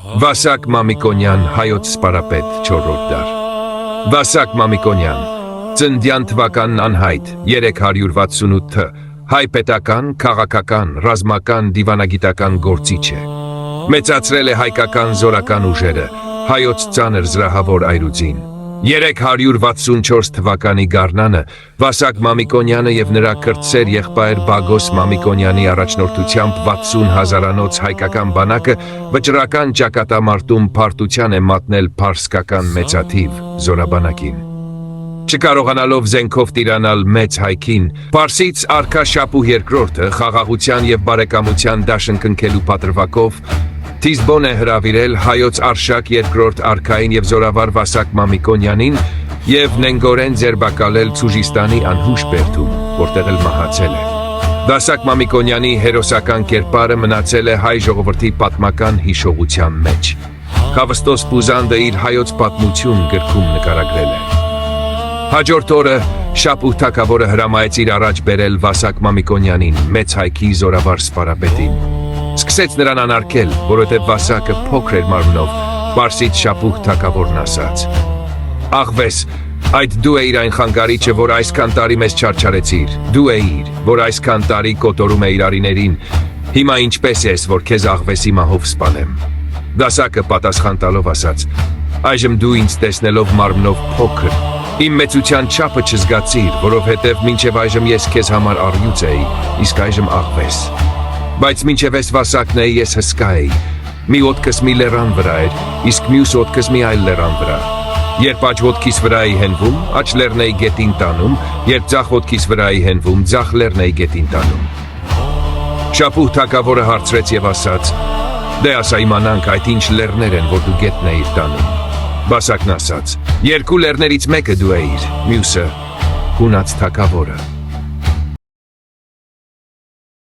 Վասակ Մամիկոնյան, հայոց սպարապետ, 4-րդ դար։ Վասակ Մամիկոնյան, ծննդյան թվականն անհայտ, 368 թ, հայ պետական, քաղաքական, ռազմական, դիվանագիտական գործիչ է։ Մեծացրել է հայկական զորական ուժերը, հայոց ծանր զրահավոր այրուձին։ 364 թվականի գարնանը Վասակ Մամիկոնյանը և նրա կրտսեր եղբայր Բագոս Մամիկոնյանի առաջնորդությամբ 60 հազարանոց հայկական բանակը վճռական ճակատամարտում փարտության է մատնել պարսկական մեծաթիվ զորաբանակին։ Չկարողանալով զենքով տիրանալ մեծ հայքին, Պարսից արքա Շապու II խաղաղության և բարեկամության դաշնքնքելու պատրվակով Թիզբոն է հրավիրել հայոց Արշակ II արքային և զորավար Վասակ Մամիկոնյանին և նենգորեն ձերբակալել Ցուժիստանի անհուշ բերդում, որտեղ էլ մահացել է։ Վասակ Մամիկոնյանի հերոսական կերպարը մնացել է հայ ժողովրդի պատմական հիշողության մեջ։ Խավստոս Պուզանդը իր հայոց պատմություն գրքում նկարագրել է։ Հաջորդ օրը Շապու թագավորը հրամայեց իր առաջ բերել Վասակ Մամիկոնյանին, մեծ հայքի զորավար սպարապետին։ Սկսեց նրան անարգել, որովհետև Վասակը փոքր էր մարմնով, Պարսից Շապուհ թագավորն ասաց. «Աղվես, այդ դու էիր այն խանգարիչը, որ այսքան տարի մեզ չարչարեցիր, դու էիր, որ այսքան տարի կոտորում էիր արիներին, հիմա ինչպես ես, որ քեզ աղվեսի մահով սպանեմ»։ Վասակը պատասխան տալով ասաց. «Այժմ դու ինձ տեսնելով մարմնով փոքր, իմ մեծության չափը չզգացիր, որովհետև մինչև այժմ ես քեզ համար առյուծ էի, իսկ այժմ աղվես։ Բայց մինչև ես Վասակն էի, ես հսկա էի, մի ոտքս մի լեռան վրա էր, իսկ մյուս ոտքս մի այլ լեռան վրա։ Երբ աջ ոտքիս վրա էի հենվում, աջ լեռն էի գետին տանում, երբ ձախ ոտքիս վրա էի հենվում, ձախ լեռն էի գետին տանում»։ Շապուհ թագավորը հարցրեց և ասաց. «Դե ասա իմանանք այդ ինչ լեռներ են, որ դու գետն էիր տանում»։ Վասակն ասաց. «Երկու լեռներից մեկը դու էիր, մյուսը հունած թագավորը»։